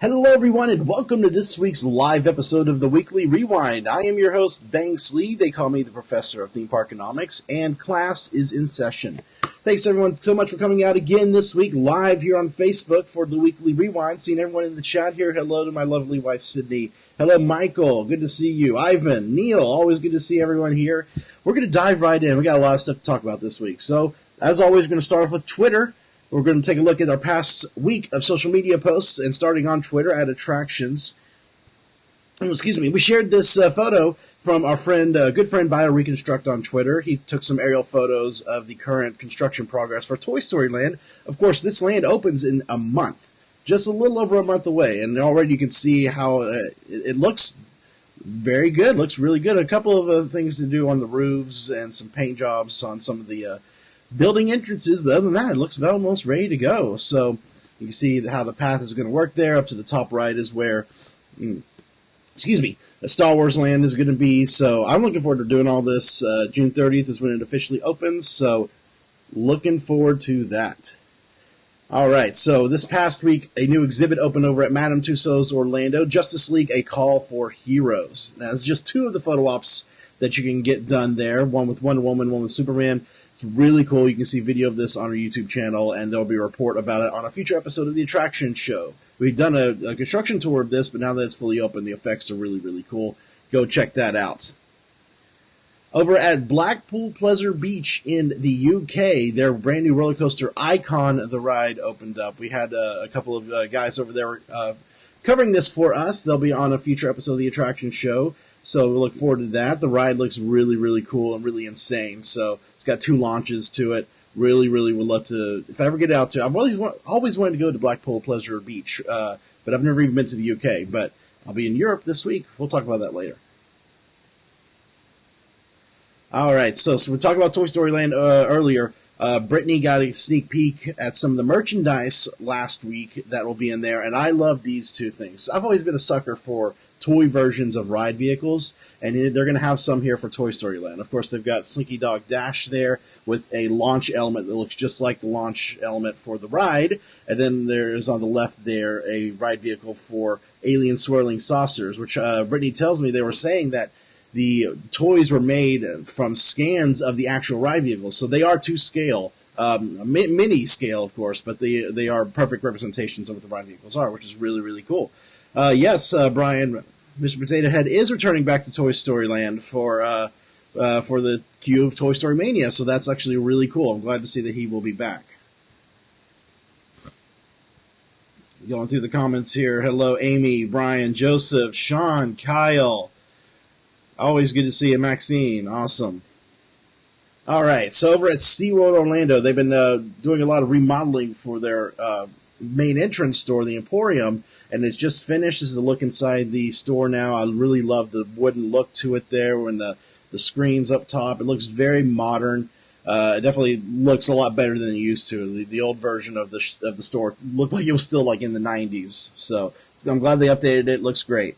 Hello everyone and welcome to this week's live episode of the Weekly Rewind. I am your host, Banks Lee. They call me the Professor of Theme Park Economics, and class is in session. Thanks everyone so much for coming out again this week live here on Facebook for the Weekly Rewind. Seeing everyone in the chat here. Hello to my lovely wife, Sydney. Hello, Michael. Good to see you. Ivan, Neil, always good to see everyone here. We're going to dive right in. We got a lot of stuff to talk about this week. So, as always, we're going to start off with Twitter. We're going to take a look at our past week of social media posts, and starting on Twitter at Attractions. We shared this photo from our friend, good friend BioReconstruct on Twitter. He took some aerial photos of the current construction progress for Toy Story Land. Of course, this land opens in a month, just a little over a month away, and already you can see how it looks very good. Looks really good. A couple of things to do on the roofs and some paint jobs on some of the building entrances, but other than that, it looks almost ready to go. So you can see how the path is going to work there. Up to the top right is where, the Star Wars Land is going to be. So I'm looking forward to doing all this. June 30th is when it officially opens, so looking forward to that. All right, so this past week, a new exhibit opened over at Madame Tussauds Orlando, Justice League, A Call for Heroes. Now, it's just two of the photo ops that you can get done there, one with Wonder Woman, one with Superman. It's really cool. You can see video of this on our YouTube channel, and there'll be a report about it on a future episode of the Attraction Show. We've done a construction tour of this, but now that it's fully open, the effects are really, really cool. Go check that out. Over at Blackpool Pleasure Beach in the UK, their brand new roller coaster Icon, the ride, opened up. We had a couple of guys over there covering this for us. They'll be on a future episode of the Attraction Show. So we look forward to that. The ride looks really, really cool and really insane. So it's got two launches to it. Really, really would love to, if I ever get out to, I've always wanted to go to Blackpool Pleasure Beach, but I've never even been to the UK. But I'll be in Europe this week. We'll talk about that later. All right, so we talked about Toy Story Land earlier. Brittany got a sneak peek at some of the merchandise last week that will be in there, and I love these two things. I've always been a sucker for toy versions of ride vehicles, and they're going to have some here for Toy Story Land. Of course, they've got Slinky Dog Dash there with a launch element that looks just like the launch element for the ride, and then there's on the left there a ride vehicle for Alien Swirling Saucers, which Brittany tells me they were saying that the toys were made from scans of the actual ride vehicles, so they are to scale, mini scale, of course, but they are perfect representations of what the ride vehicles are, which is really, really cool. Yes, Brian, Mr. Potato Head is returning back to Toy Story Land for the queue of Toy Story Mania, so that's actually really cool. I'm glad to see that he will be back. Going through the comments here. Hello, Amy, Brian, Joseph, Sean, Kyle. Always good to see you, Maxine. Awesome. All right, so over at SeaWorld Orlando, they've been doing a lot of remodeling for their main entrance store, the Emporium, and it's just finished. This is a look inside the store now. I really love the wooden look to it there when the screen's up top. It looks very modern. It definitely looks a lot better than it used to. The old version of the store looked like it was still like in the 90s. So I'm glad they updated it. It looks great.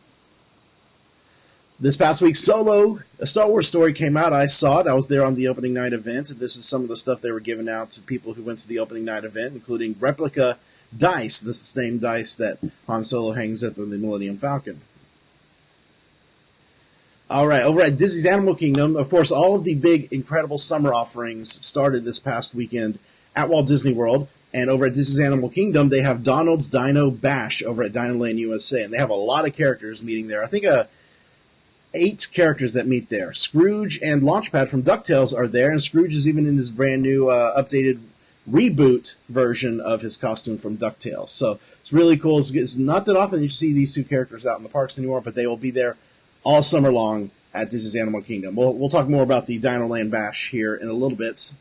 This past week, Solo, a Star Wars story came out. I saw it. I was there on the opening night event. This is some of the stuff they were giving out to people who went to the opening night event, including replica dice. This is the same dice that Han Solo hangs up in the Millennium Falcon. All right, over at Disney's Animal Kingdom, of course, all of the big, incredible summer offerings started this past weekend at Walt Disney World. And over at Disney's Animal Kingdom, they have Donald's Dino Bash over at Dinoland USA. And they have a lot of characters meeting there. I think 8 characters that meet there. Scrooge and Launchpad from DuckTales are there, and Scrooge is even in his brand new updated reboot version of his costume from DuckTales. So it's really cool. It's not that often you see these two characters out in the parks anymore, but they will be there all summer long at Disney's Animal Kingdom. We'll talk more about the Dinoland Bash here in a little bit.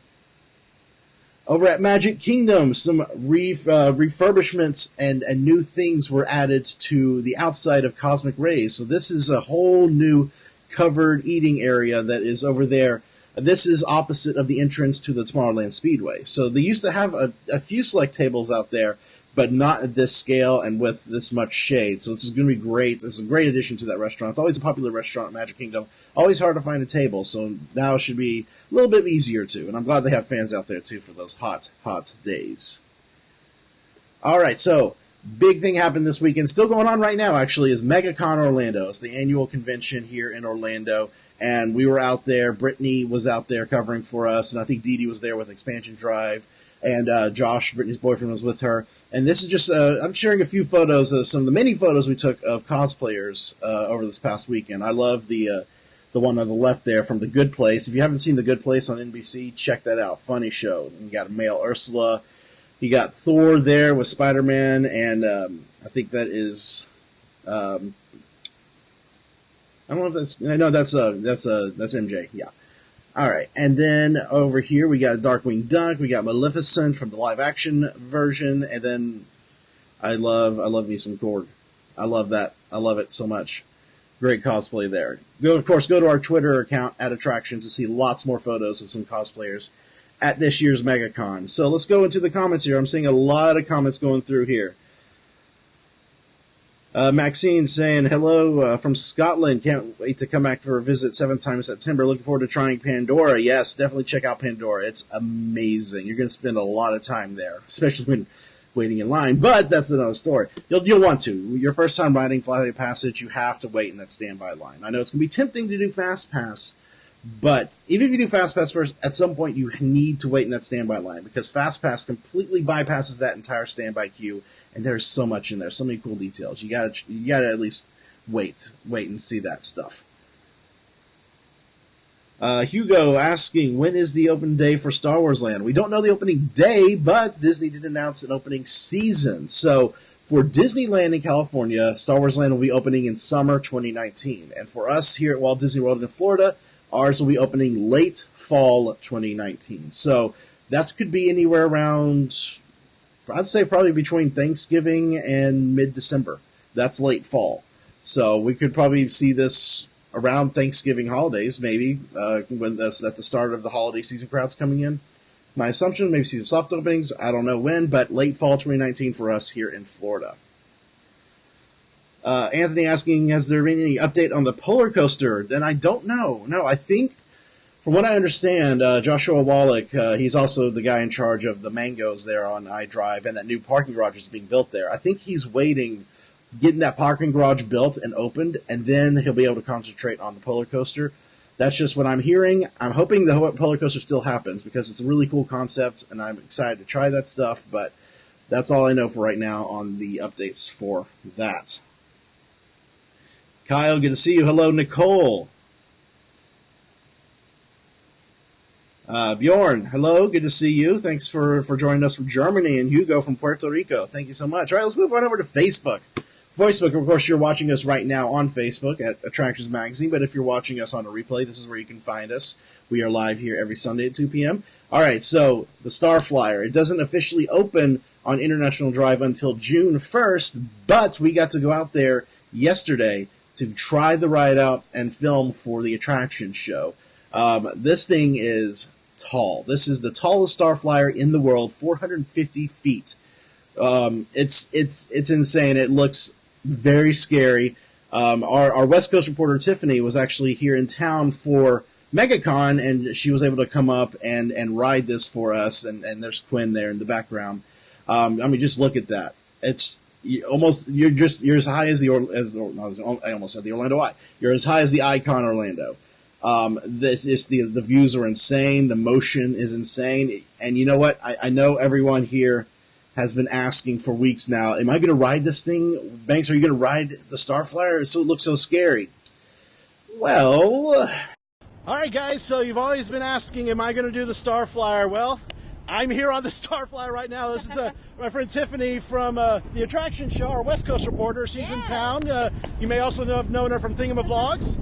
Over at Magic Kingdom, some refurbishments and new things were added to the outside of Cosmic Rays. So this is a whole new covered eating area that is over there. This is opposite of the entrance to the Tomorrowland Speedway. So they used to have a few select tables out there, but not at this scale and with this much shade. So this is going to be great. This is a great addition to that restaurant. It's always a popular restaurant at Magic Kingdom. Always hard to find a table, so now it should be a little bit easier too. And I'm glad they have fans out there too for those hot, hot days. All right, so big thing happened this weekend, still going on right now, actually, is MegaCon Orlando. It's the annual convention here in Orlando, and we were out there. Brittany was out there covering for us, and I think Dee Dee was there with Expansion Drive, and Josh, Brittany's boyfriend, was with her. And this is just, I'm sharing a few photos of some of the many photos we took of cosplayers over this past weekend. I love the one on the left there from The Good Place. If you haven't seen The Good Place on NBC, check that out. Funny show. You got a male Ursula. You got Thor there with Spider-Man, and I think that is I don't know if that's that's MJ. Yeah. All right, and then over here we got Darkwing Duck. We got Maleficent from the live-action version, and then I love me some Korg. I love that. I love it so much. Great cosplay there. Of course, go to our Twitter account at Attractions to see lots more photos of some cosplayers at this year's MegaCon. So let's go into the comments here. I'm seeing a lot of comments going through here. Maxine saying, hello from Scotland. Can't wait to come back for a visit 7th time in September. Looking forward to trying Pandora. Yes, definitely check out Pandora. It's amazing. You're going to spend a lot of time there, especially when waiting in line. But that's another story. You'll want to. Your first time riding Flight of Passage, you have to wait in that standby line. I know it's going to be tempting to do Fast Pass, but even if you do Fast Pass first, at some point you need to wait in that standby line because Fast Pass completely bypasses that entire standby queue, and there's so much in there, so many cool details. You gotta at least wait and see that stuff. Hugo asking, when is the open day for Star Wars Land? We don't know the opening day, but Disney did announce an opening season. So for Disneyland in California, Star Wars Land will be opening in summer 2019. And for us here at Walt Disney World in Florida, ours will be opening late fall 2019. So that could be anywhere around, I'd say probably between Thanksgiving and mid-December. That's late fall. So we could probably see this around Thanksgiving holidays, maybe, when that's at the start of the holiday season crowds coming in. My assumption, maybe see some soft openings. I don't know when, but late fall 2019 for us here in Florida. Anthony asking, has there been any update on the polar coaster? Then I don't know. No, I think, from what I understand, Joshua Wallach, he's also the guy in charge of the mangoes there on iDrive, and that new parking garage is being built there. I think he's waiting, getting that parking garage built and opened, and then he'll be able to concentrate on the polar coaster. That's just what I'm hearing. I'm hoping the polar coaster still happens because it's a really cool concept, and I'm excited to try that stuff, but that's all I know for right now on the updates for that. Kyle, good to see you. Hello, Nicole. Bjorn, hello, good to see you. Thanks for joining us from Germany, and Hugo from Puerto Rico. Thank you so much. All right, let's move on over to Facebook. Facebook, of course, you're watching us right now on Facebook at Attractions Magazine, but if you're watching us on a replay, this is where you can find us. We are live here every Sunday at 2 p.m. All right, so the StarFlyer, it doesn't officially open on International Drive until June 1st, but we got to go out there yesterday to try the ride out and film for the attraction show. This thing is tall. This is the tallest StarFlyer in the world, 450 feet. It's insane. It looks very scary. Our West Coast reporter Tiffany was actually here in town for MegaCon, and she was able to come up and ride this for us. And there's Quinn there in the background. I mean, just look at that. It's you're as high as I almost said the Orlando Eye. You're as high as the Icon Orlando. This is the views are insane. The motion is insane. And you know what? I know everyone here has been asking for weeks now, am I going to ride this thing? Banks, are you going to ride the StarFlyer? It looks so scary. Well, all right, guys, so you've always been asking, am I going to do the StarFlyer? Well, I'm here on the StarFlyer right now. This is my friend Tiffany from the attraction show, our West Coast reporter. She's in town. You may also have known her from Thingamavlogs.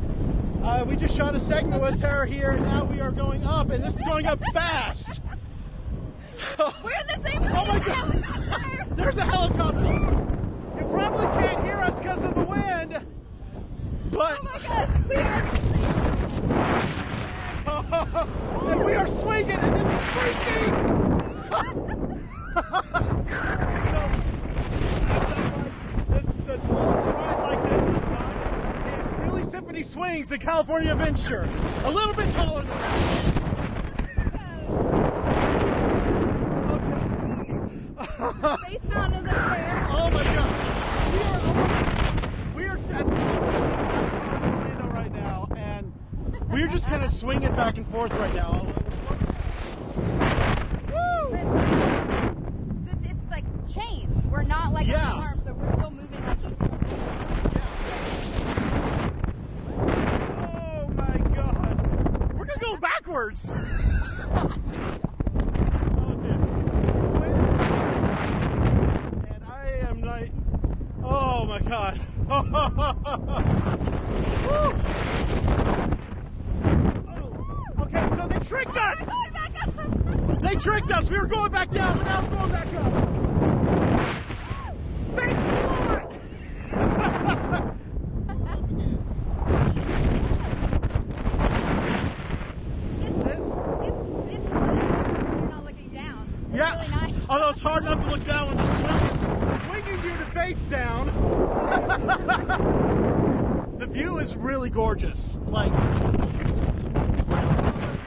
We just shot a segment with her here, and now we are going up, and this is going up fast. We're in the same place. Oh my God! There's a helicopter. You probably can't hear us because of the wind, but Oh my gosh, we are. and we are swinging, and this is freaking. So the tallest ride like this is Silly Symphony Swings in California Adventure. A little bit taller than that. Space Mountain is up there. Oh my God. kind of swinging back and forth right now. Woo! It's like chains. We're not like an arm, so we're still moving like each other. Oh my god. We're gonna go backwards. And I am like, oh my god. Okay, so they tricked us. They tricked us. We were going back down, but now we're going back up. Thank you, Lord. You're not looking down. It's really nice. Although it's hard not to look down when the swinging you to face down. The view is really gorgeous. Like, the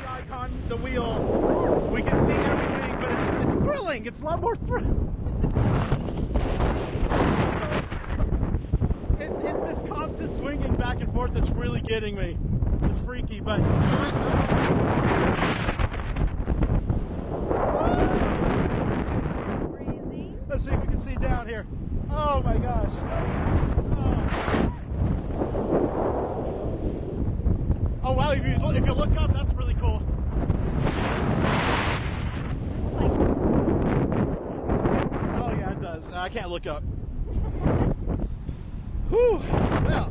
icon, the wheel, we can see everything, but it's thrilling. It's a lot more thrilling. It's this constant swinging back and forth that's really getting me. It's freaky, but... Let's see if we can see down here. Oh my gosh. Oh wow, if you look up, that's really cool. Oh yeah, it does. I can't look up. Whew. Well.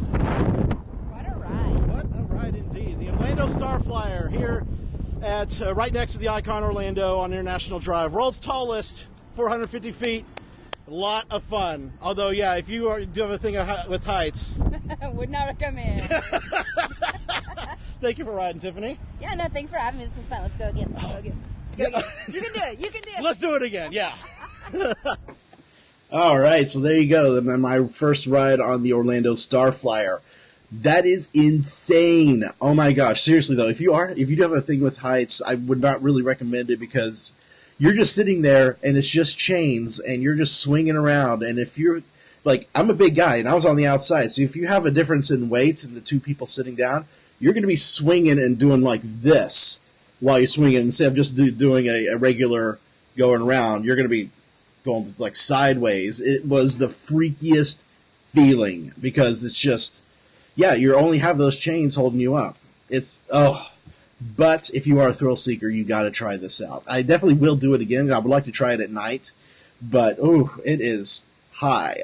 What a ride. What a ride indeed. The Orlando StarFlyer here at right next to the Icon Orlando on International Drive. World's tallest, 450 feet. A lot of fun. Although, yeah, if you do have a thing with heights. Would not recommend. Thank you for riding, Tiffany. Yeah, no, thanks for having me. This was fun. Let's go again. Let's go again. Let's go again. You can do it. You can do it. Let's do it again. Yeah. All right. So there you go. My first ride on the Orlando StarFlyer. That is insane. Oh my gosh. Seriously though, if you do have a thing with heights, I would not really recommend it because you're just sitting there and it's just chains and you're just swinging around. And if you're like, I'm a big guy and I was on the outside. So if you have a difference in weight and the two people sitting down, you're going to be swinging and doing like this while you're swinging. Instead of just doing a regular going around, you're going to be going like sideways. It was the freakiest feeling because it's just, yeah, you only have those chains holding you up. But if you are a thrill seeker, you got to try this out. I definitely will do it again. I would like to try it at night, but it is high.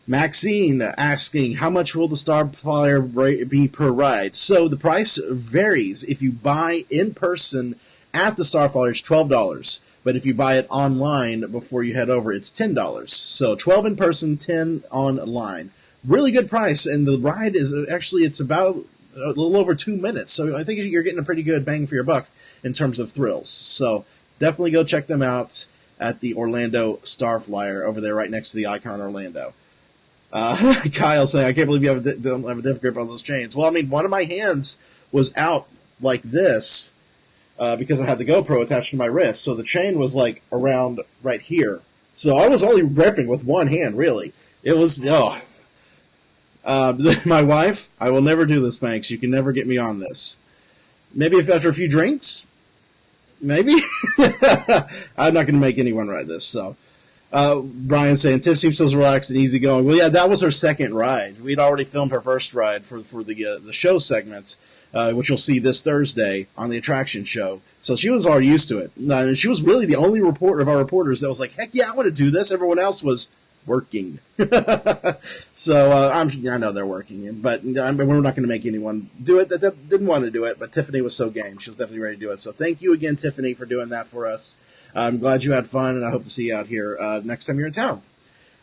Maxine asking, how much will the StarFlyer be per ride? So the price varies. If you buy in person at the StarFlyer, it's $12. But if you buy it online before you head over, it's $10. So 12 in person, 10 online. Really good price, and the ride is actually, it's about a little over 2 minutes. So I think you're getting a pretty good bang for your buck in terms of thrills. So definitely go check them out at the Orlando StarFlyer over there right next to the Icon Orlando. Kyle saying, I can't believe you don't have a diff grip on those chains. Well, I mean, one of my hands was out like this because I had the GoPro attached to my wrist. So the chain was like around right here. So I was only gripping with one hand, really. It was, my wife, I will never do this, Banks. You can never get me on this. Maybe if after a few drinks? Maybe? I'm not going to make anyone ride this, so. Brian saying, Tiff seems so relaxed and easygoing. Well, yeah, that was her second ride. We'd already filmed her first ride for the show segment, which you'll see this Thursday on the attraction show. So she was already used to it. And she was really the only reporter of our reporters that was like, heck yeah, I want to do this. Everyone else was working. So I know they're working, but we're not going to make anyone do it that didn't want to do it. But Tiffany was so game. She was definitely ready to do it. So thank you again, Tiffany, for doing that for us. I'm glad you had fun, and I hope to see you out here next time you're in town.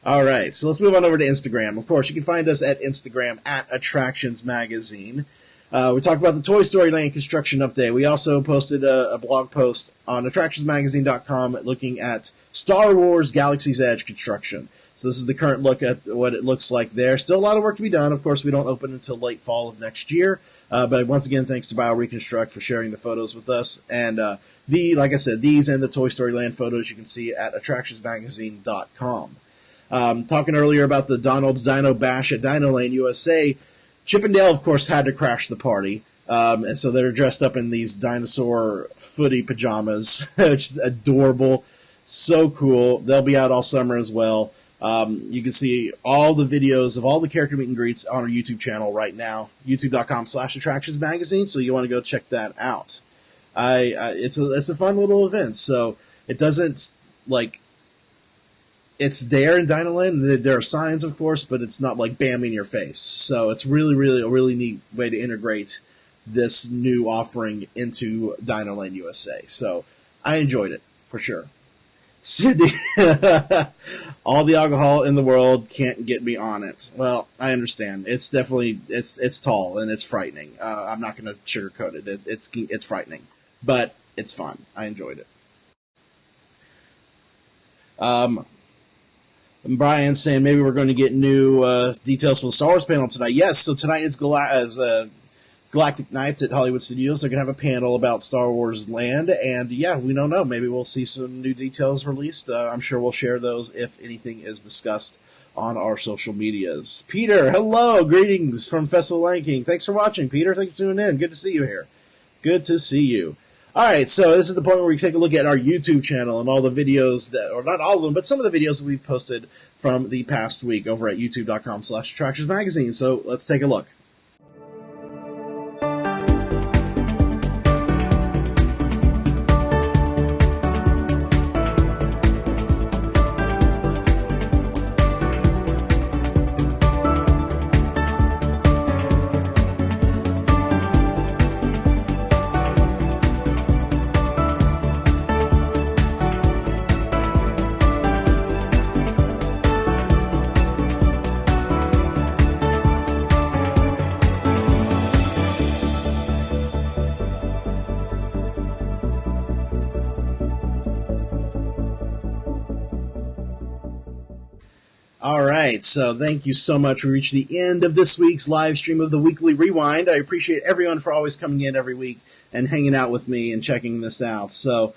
All right, so let's move on over to Instagram. Of course, you can find us at Instagram at Attractions Magazine. We talked about the Toy Story Land construction update. We also posted a blog post on attractionsmagazine.com looking at Star Wars Galaxy's Edge construction. So this is the current look at what it looks like there. Still a lot of work to be done. Of course, we don't open until late fall of next year. But once again, thanks to BioReconstruct for sharing the photos with us. And like I said, these and the Toy Story Land photos you can see at attractionsmagazine.com. Talking earlier about the Donald's Dino Bash at Dino Lane USA, Chippendale, of course, had to crash the party. And so they're dressed up in these dinosaur footy pajamas, which is adorable. So cool. They'll be out all summer as well. You can see all the videos of all the character meet and greets on our YouTube channel right now, youtube.com/attractionsmagazine. So you want to go check that out. It's a fun little event. So it doesn't it's there in Dinoland. There are signs, of course, but it's not like bam in your face. So it's really, really a really neat way to integrate this new offering into Dinoland USA. So I enjoyed it for sure. Sydney, all the alcohol in the world can't get me on it. Well, I understand. It's definitely it's tall and it's frightening. I'm not going to sugarcoat it. It's frightening, but it's fun. I enjoyed it. Brian's saying maybe we're going to get new details for the Star Wars panel tonight. Yes, so tonight is Galactic Nights at Hollywood Studios. They're going to have a panel about Star Wars Land, and yeah, we don't know. Maybe we'll see some new details released. I'm sure we'll share those if anything is discussed on our social medias. Peter, hello, greetings from Festival Lion King. Thanks for watching, Peter. Thanks for tuning in. Good to see you here. Good to see you. All right, so this is the point where we take a look at our YouTube channel and all the videos that, or not all of them, but some of the videos that we've posted from the past week over at youtube.com/attractionsmagazine. So let's take a look. All right, so thank you so much. We reached the end of this week's live stream of the Weekly Rewind. I appreciate everyone for always coming in every week and hanging out with me and checking this out. So,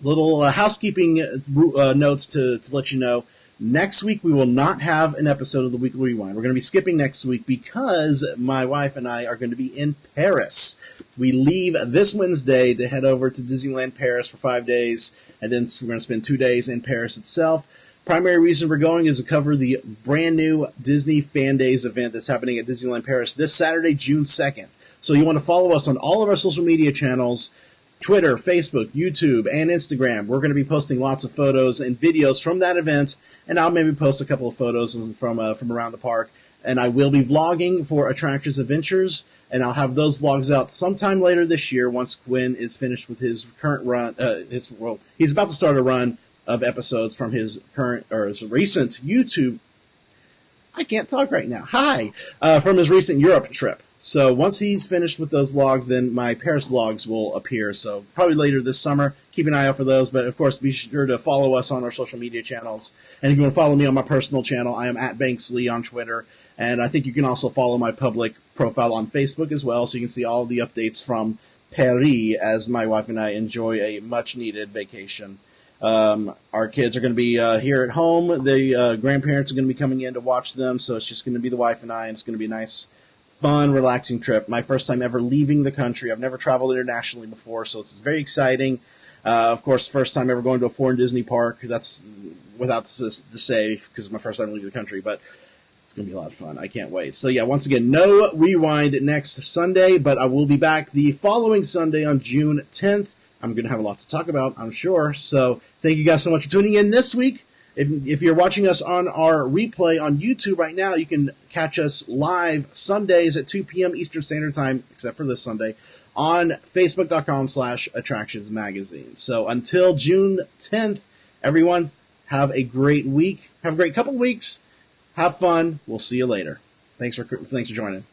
little housekeeping notes to let you know. Next week, we will not have an episode of the Weekly Rewind. We're going to be skipping next week because my wife and I are going to be in Paris. We leave this Wednesday to head over to Disneyland Paris for 5 days, and then we're going to spend 2 days in Paris itself. Primary reason we're going is to cover the brand new Disney Fan Days event that's happening at Disneyland Paris this Saturday, June 2nd. So you want to follow us on all of our social media channels, Twitter, Facebook, YouTube, and Instagram. We're going to be posting lots of photos and videos from that event, and I'll maybe post a couple of photos from around the park. And I will be vlogging for Attractions Adventures, and I'll have those vlogs out sometime later this year once Quinn is finished with his current run. He's about to start a run of episodes from his recent YouTube. I can't talk right now. From his recent Europe trip. So once he's finished with those vlogs, then my Paris vlogs will appear. So probably later this summer. Keep an eye out for those. But of course, be sure to follow us on our social media channels. And if you want to follow me on my personal channel, I am at Bankslee on Twitter. And I think you can also follow my public profile on Facebook as well, so you can see all the updates from Paris as my wife and I enjoy a much-needed vacation. Our kids are going to be here at home. The grandparents are going to be coming in to watch them, so it's just going to be the wife and I, and it's going to be a nice, fun, relaxing trip. My first time ever leaving the country. I've never traveled internationally before, so it's very exciting. Of course, first time ever going to a foreign Disney park. That's without to say, because it's my first time leaving the country, but it's going to be a lot of fun. I can't wait. So yeah, once again, no rewind next Sunday, but I will be back the following Sunday on June 10th. I'm going to have a lot to talk about, I'm sure. So thank you guys so much for tuning in this week. If you're watching us on our replay on YouTube right now, you can catch us live Sundays at 2 p.m. Eastern Standard Time, except for this Sunday, on Facebook.com/attractionsmagazine. So until June 10th, everyone, have a great week. Have a great couple weeks. Have fun. We'll see you later. Thanks for joining.